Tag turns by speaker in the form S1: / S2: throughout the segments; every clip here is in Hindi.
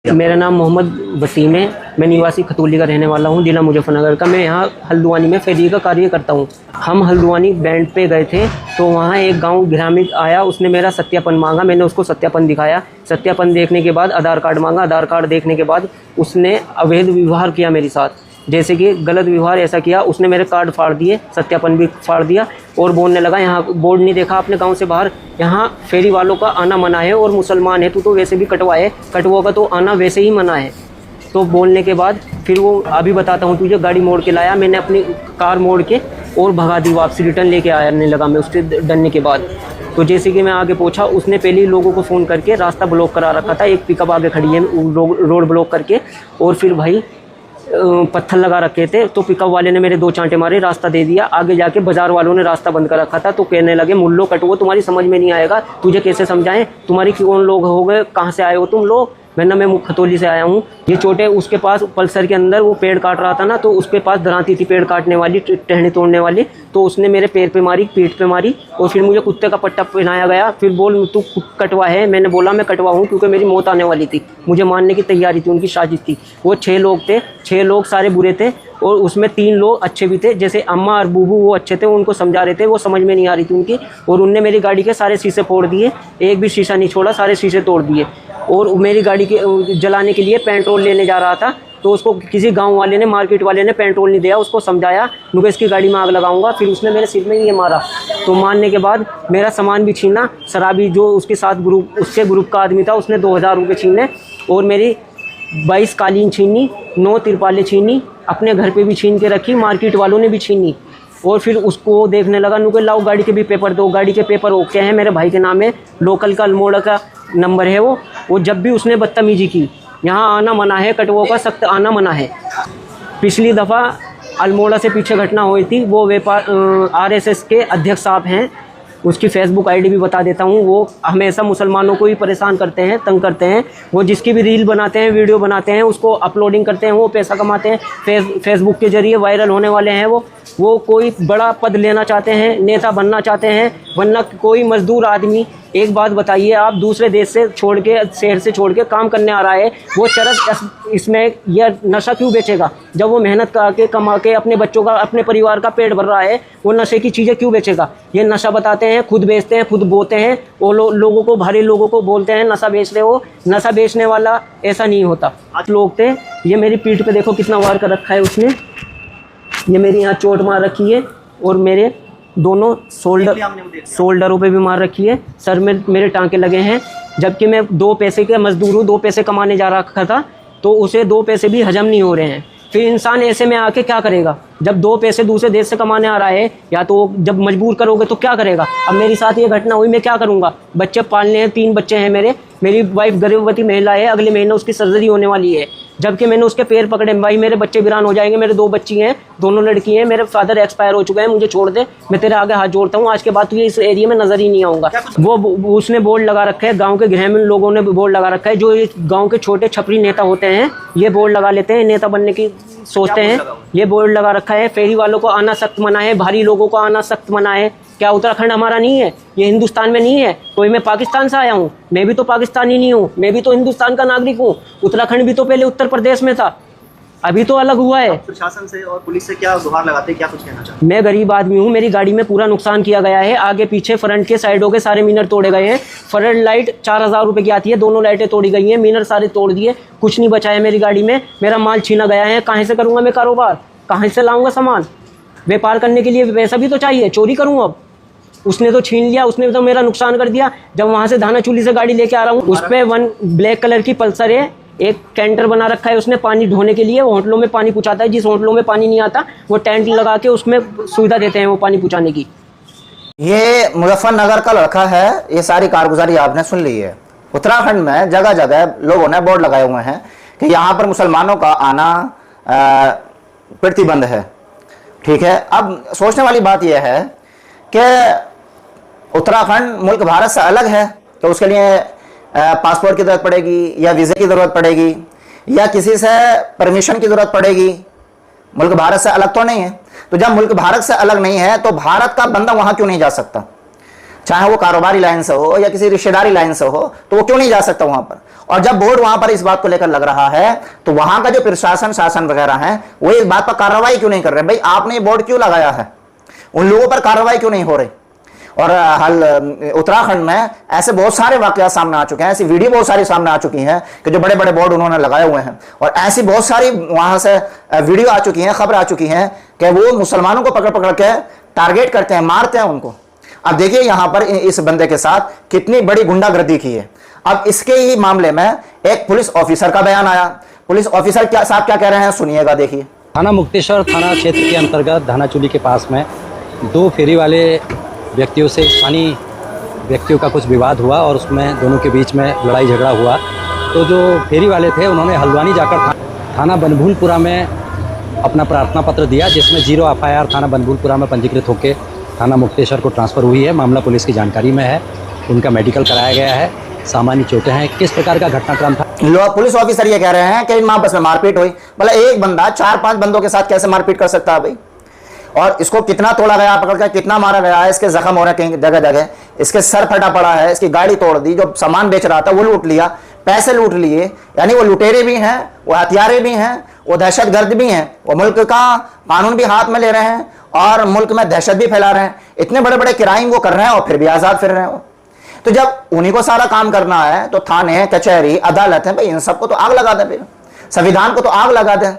S1: मेरा नाम मोहम्मद वसीम है। मैं निवासी खतौली का रहने वाला हूँ, जिला मुजफ्फरनगर का। मैं यहाँ हल्द्वानी में फेरी का कार्य करता हूँ। हम हल्द्वानी बैंड पे गए थे, तो वहाँ एक गांव ग्रामीण आया, उसने मेरा सत्यापन मांगा। मैंने उसको सत्यापन दिखाया। सत्यापन देखने के बाद आधार कार्ड मांगा। आधार कार्ड देखने के बाद उसने अवैध व्यवहार किया मेरे साथ, जैसे कि गलत व्यवहार ऐसा किया। उसने मेरे कार्ड फाड़ दिए, सत्यापन भी फाड़ दिया और बोलने लगा, यहाँ बोर्ड नहीं देखा आपने गांव से बाहर, यहाँ फेरी वालों का आना मना है और मुसलमान है, तू तो वैसे भी कटवा तो आना वैसे ही मना है। तो बोलने के बाद फिर वो अभी बताता हूँ तुझे, गाड़ी मोड़ के लाया। मैंने अपनी कार मोड़ के और भगा दी वापसी, रिटर्न लेके आने लगा मैं उससे डरने के बाद। तो जैसे कि मैं आगे पहुँचा, उसने पहले ही लोगों को फ़ोन करके रास्ता ब्लॉक करा रखा था। एक पिकअप आगे खड़ी है रोड ब्लॉक करके, और फिर भाई पत्थर लगा रखे थे। तो पिकअप वाले ने मेरे 2 चांटे मारे, रास्ता दे दिया। आगे जाके बाजार वालों ने रास्ता बंद कर रखा था। तो कहने लगे, मुल्लो कटवो, तुम्हारी समझ में नहीं आएगा, तुझे कैसे समझाएं, तुम्हारी कौन लोग हो गए, कहाँ से आए हो तुम लोग। मैं खतौली से आया हूँ। ये चोटें उसके पास पल्सर के अंदर वो पेड़ काट रहा था ना, तो उसके पास दराती थी पेड़ काटने वाली, टहनी तोड़ने वाली। तो उसने मेरे पैर पे मारी, पीठ पे मारी, और फिर मुझे कुत्ते का पट्टा पहनाया गया। फिर बोल तू कटवा है। मैंने बोला मैं कटवा हूँ, क्योंकि मेरी मौत आने वाली थी, मुझे मारने की तैयारी थी, उनकी साजिश थी। वो 6 लोग थे, 6 लोग सारे बुरे थे, और उसमें 3 लोग अच्छे भी थे। जैसे अम्मा और बूबू, वो अच्छे थे, उनको समझा रहे थे, वो समझ में नहीं आ रही थी उनकी। और उनने मेरी गाड़ी के सारे शीशे फोड़ दिए, एक भी शीशा नहीं छोड़ा, सारे शीशे तोड़ दिए। और मेरी गाड़ी के जलाने के लिए पेट्रोल लेने जा रहा था, तो उसको किसी गांव वाले ने, मार्केट वाले ने पेट्रोल नहीं दिया। उसको समझाया, नुके इसकी गाड़ी में आग लगाऊंगा। फिर उसने मेरे सिर में ये मारा। तो मारने के बाद मेरा सामान भी छीना। शराबी जो उसके साथ उसके ग्रुप का आदमी था, उसने 2000 रुपये छीने, और मेरी 22 कालीन छीनी, 9 तिरपालें छीनी, अपने घर पे भी छीन के रखी, मार्केट वालों ने भी छीनी। और फिर उसको देखने लगा, नुके लाओ गाड़ी के भी पेपर दो। गाड़ी के पेपर ओके हैं, मेरे भाई के नाम है, लोकल का अल्मोड़ा का नंबर है वो जब भी उसने बदतमीजी की, यहाँ आना मना है, कटवों का सख्त आना मना है। पिछली दफ़ा अल्मोड़ा से पीछे घटना हुई थी, वो RSS के अध्यक्ष साहब हैं, उसकी फेसबुक आईडी भी बता देता हूँ। वो हमेशा मुसलमानों को ही परेशान करते हैं, तंग करते हैं। वो जिसकी भी रील बनाते हैं, वीडियो बनाते हैं, उसको अपलोडिंग करते हैं, वो पैसा कमाते हैं। फेसबुक के जरिए वायरल होने वाले हैं वो कोई बड़ा पद लेना चाहते हैं, नेता बनना चाहते हैं, वरना कोई मजदूर आदमी। एक बात बताइए, आप दूसरे देश से छोड़ के, शहर से छोड़ के काम करने आ रहा है, वो चरस इसमें यह नशा क्यों बेचेगा? जब वो मेहनत करके कमा के अपने बच्चों का, अपने परिवार का पेट भर रहा है, वो नशे की चीज़ें क्यों बेचेगा? ये नशा बताते हैं, खुद बेचते हैं, खुद बोते हैं, वो लोगों को, भारी लोगों को बोलते हैं नशा बेच रहे हो। नशा बेचने वाला ऐसा नहीं होता। आज लोग थे। ये मेरी पीठ पे देखो कितना वार कर रखा है उसने, ये मेरी यहाँ चोट मार रखी है, और मेरे दोनों शोल्डरों पे भी मार रखी है, सर में मेरे टांके लगे हैं। जबकि मैं 2 पैसे का मजदूर हूँ, 2 पैसे कमाने जा रखा था, तो उसे 2 पैसे भी हजम नहीं हो रहे हैं। फिर इंसान ऐसे में आके क्या करेगा? जब 2 पैसे दूसरे देश से कमाने आ रहा है, या तो जब मजबूर करोगे तो क्या करेगा? अब मेरे साथ ये घटना हुई, मैं क्या करूँगा? बच्चे पालने हैं, 3 बच्चे हैं मेरी वाइफ गर्भवती महिला है, अगले महीने उसकी सर्जरी होने वाली है। जबकि मैंने उसके पैर पकड़े, भाई मेरे बच्चे वीरान हो जाएंगे, मेरे 2 बच्ची हैं, दोनों लड़की हैं, मेरे फादर एक्सपायर हो चुके हैं, मुझे छोड़ दे, मैं तेरे आगे हाथ जोड़ता हूँ, आज के बाद तुझे इस एरिया में नजर ही नहीं आऊँगा। वो उसने बोर्ड लगा रखा है, गांव के ग्रामीण लोगों ने बोर्ड लगा रखा है, जो ये गांव के छोटे छपरी नेता होते हैं, ये बोर्ड लगा लेते हैं, नेता बनने की सोचते हैं। ये बोर्ड लगा रखा है, फेरी वालों को आना सख्त मना है, भारी लोगों को आना सख्त मना है। क्या उत्तराखंड हमारा नहीं है? ये हिंदुस्तान में नहीं है? कोई मैं पाकिस्तान से आया हूँ? मैं भी तो पाकिस्तानी नहीं हूँ, मैं भी तो हिंदुस्तान का नागरिक हूँ। उत्तराखंड भी तो पहले उत्तर प्रदेश में था, अभी तो अलग हुआ है।
S2: प्रशासन से और पुलिस से क्या गुहार लगाते हैं, क्या कुछ कहना चाहते हैं?
S1: मैं गरीब आदमी हूँ, मेरी गाड़ी में पूरा नुकसान किया गया है, आगे पीछे फ्रंट के साइडों के सारे मीनर तोड़े गए हैं। फ्रंट लाइट 4000 रुपये की आती है, दोनों लाइटें तोड़ी गई हैं, मीनर सारे तोड़ दिए, कुछ नहीं बचा है मेरी गाड़ी में। मेरा माल छीना गया है, कहाँ से करूँगा मैं कारोबार? कहाँ से लाऊंगा सामान? व्यापार करने के लिए पैसा भी तो चाहिए, चोरी करूँ अब? उसने तो छीन लिया, उसने तो मेरा नुकसान कर दिया। जब वहाँ से धाना चूली से गाड़ी लेके आ रहा हूँ, उस पर 1 ब्लैक कलर की पल्सर है, एक कैंटर बना रखा है उसने पानी ढोने के लिए, वो होटलों में पानी पहुँचाता है। जिस होटलों में पानी नहीं आता, वो टेंट लगा के उसमें सुविधा देते हैं वो पानी पहुँचाने की।
S3: ये मुजफ्फरनगर का लड़का है, ये सारी कारगुजारी आपने सुन ली है। उत्तराखंड में जगह जगह लोगों ने बोर्ड लगाए हुए हैं कि यहाँ पर मुसलमानों का आना प्रतिबंध है। ठीक है, अब सोचने वाली बात यह है कि उत्तराखंड मुल्क भारत से अलग है, तो उसके लिए पासपोर्ट की ज़रूरत पड़ेगी, या वीज़े की ज़रूरत पड़ेगी, या किसी से परमिशन की ज़रूरत पड़ेगी। मुल्क भारत से अलग तो नहीं है। तो जब मुल्क भारत से अलग नहीं है, तो भारत का बंदा वहाँ क्यों नहीं जा सकता? चाहे वो कारोबारी लाइन से हो या किसी रिश्तेदारी लाइन से हो, तो वो क्यों नहीं जा सकता वहां पर? और जब बोर्ड वहां पर इस बात को लेकर लग रहा है तो वहां का जो प्रशासन शासन वगैरह है वो इस बात पर कार्रवाई क्यों नहीं कर रहे? भाई आपने ये बोर्ड क्यों लगाया है? उन लोगों पर कार्रवाई क्यों नहीं हो रही? और उत्तराखंड में ऐसे बहुत सारे वाकयात सामने आ चुके हैं, ऐसी वीडियो बहुत सारी सामने आ चुकी हैं कि जो बड़े बड़े बोर्ड उन्होंने लगाए हुए हैं, और ऐसी बहुत सारी वहां से वीडियो आ चुकी हैं, खबर आ चुकी हैं कि वो मुसलमानों को पकड़ पकड़ के टारगेट करते हैं, मारते हैं उनको। अब देखिए यहां पर इस बंदे के साथ कितनी बड़ी गुंडागर्दी की है। अब इसके ही मामले में एक पुलिस ऑफिसर का बयान आया। पुलिस ऑफिसर साहब क्या कह रहे हैं, सुनिएगा, देखिए।
S4: थाना मुक्तेश्वर थाना क्षेत्र के अंतर्गत धानाचूली के पास में 2 फेरी वाले व्यक्तियों से स्थानीय व्यक्तियों का कुछ विवाद हुआ और उसमें दोनों के बीच में लड़ाई झगड़ा हुआ। तो जो फेरी वाले थे उन्होंने हल्द्वानी जाकर थाना बनभूलपुरा में अपना प्रार्थना पत्र दिया, जिसमें 0 FIR थाना बनभूलपुरा में पंजीकृत होकर थाना मुक्तेश्वर को ट्रांसफ़र हुई है। मामला पुलिस की जानकारी में है, उनका मेडिकल कराया गया है, सामान्य चोटें हैं। किस प्रकार का घटनाक्रम था?
S3: पुलिस ऑफिसर ये कह रहे हैं कि आपस में मारपीट हुई। मतलब एक बंदा 4-5 बंदों के साथ कैसे मारपीट कर सकता है भाई? और इसको कितना तोड़ा गया, पकड़ कर कितना मारा गया है, इसके जख्म हो रहे हैं कहीं जगह जगह, इसके सर फटा पड़ा है, इसकी गाड़ी तोड़ दी, जो सामान बेच रहा था वो लूट लिया, पैसे लूट लिए। यानी वो लुटेरे भी हैं, वो हथियारे भी हैं, वो दहशतगर्द भी हैं, वो मुल्क का कानून भी हाथ में ले रहे हैं और मुल्क में दहशत भी फैला रहे हैं। इतने बड़े बड़े क्राइम वो कर रहे हैं और फिर भी आजाद फिर रहे हैं। तो जब उन्हीं को सारा काम करना है तो थाने, कचहरी, अदालत है भाई, इन सबको तो आग लगा दें, संविधान को तो आग लगा दें।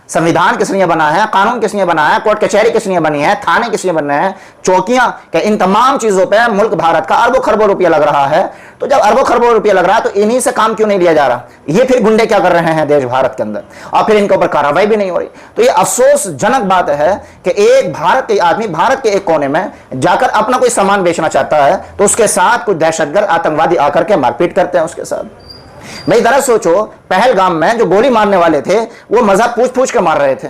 S3: संविधान किसने बना है, कानून किसने बना है, कोर्ट कचहरी किसने बनी है, थाने किसने बने हैं, चौकियां, क्या इन तमाम चीजों पे मुल्क भारत का अरबों खरबों रुपया लग रहा है। तो जब अरबों खरबों रुपया लग रहा है तो इन्हीं से काम क्यों नहीं लिया जा रहा? ये फिर गुंडे क्या कर रहे हैं देश भारत के अंदर, और फिर इनके ऊपर कार्रवाई भी नहीं हो रही। तो ये अफसोसजनक बात है कि एक भारत के आदमी भारत के एक कोने में जाकर अपना कोई सामान बेचना चाहता है तो उसके साथ कुछ दहशतगर्द आतंकवादी आकर के मारपीट करते हैं उसके साथ। भाई जरा सोचो, पहलगाम में जो गोली मारने वाले थे वो मजहब पूछ पूछ के मार रहे थे,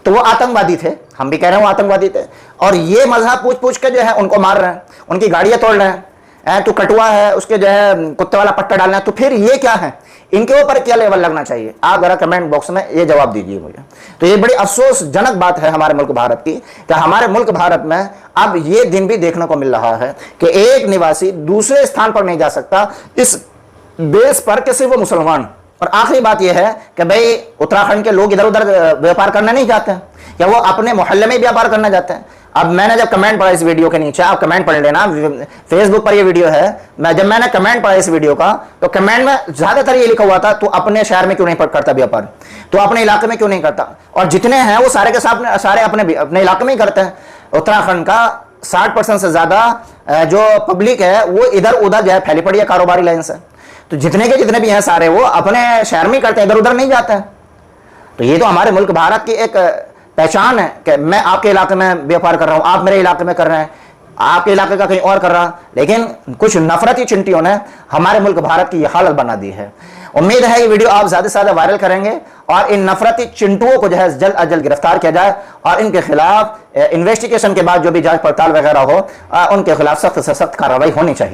S3: तो वो आतंकवादी थे, हम भी कह रहे हैं वो आतंकवादी थे। और ये मजहब पूछ पूछ के जो है उनको मार रहे हैं, उनकी गाड़ियां तोड़ रहे हैं, तो कटुआ है उसके जो है कुत्ते वाला पट्टा डालना है। तो फिर ये क्या है, इनके ऊपर क्या लेवल लगना चाहिए? आप जरा कमेंट बॉक्स में ये जवाब दीजिए मुझे। तो ये बड़ी अफसोसजनक बात है हमारे मुल्क भारत की कि हमारे मुल्क भारत में अब ये दिन भी देखने को मिल रहा है कि एक निवासी दूसरे स्थान पर नहीं जा सकता इस बेस पर कि सिर्फ वो मुसलमान। और आखिरी बात यह है कि भाई उत्तराखंड के लोग इधर उधर व्यापार करना नहीं चाहते हैं, या वो अपने मोहल्ले में व्यापार करना चाहते हैं। अब मैंने जब कमेंट पढ़ा इस वीडियो के नीचे, आप कमेंट पढ़ लेना, फेसबुक पर ये वीडियो है, जब मैंने कमेंट पढ़ा इस वीडियो का तो कमेंट में ज्यादातर ये लिखा हुआ था, तू अपने शहर में क्यों नहीं करता व्यापार, तो अपने इलाके में क्यों नहीं करता? और जितने हैं वो सारे के सारे अपने इलाके में ही करते हैं। उत्तराखंड का 60% से ज्यादा जो पब्लिक है वो इधर उधर जो है फैली पड़ी है कारोबारी लाइन से। तो जितने के जितने भी हैं सारे वो अपने शहर में ही करते हैं, इधर उधर नहीं जाते हैं। तो ये तो हमारे मुल्क भारत की एक पहचान है कि मैं आपके इलाके में व्यापार कर रहा हूं, आप मेरे इलाके में कर रहे हैं, आपके इलाके का कहीं और कर रहा। लेकिन कुछ नफरती चिंटियों ने हमारे मुल्क भारत की यह हालत बना दी है। उम्मीद है ये वीडियो आप ज्यादा से ज्यादा वायरल करेंगे और इन नफरती चिंटुओं को जो है जल्द अज जल्द गिरफ्तार किया जाए और इनके खिलाफ इन्वेस्टिगेशन के बाद जो भी जांच पड़ताल वगैरह हो उनके खिलाफ सख्त से सख्त कार्रवाई होनी चाहिए।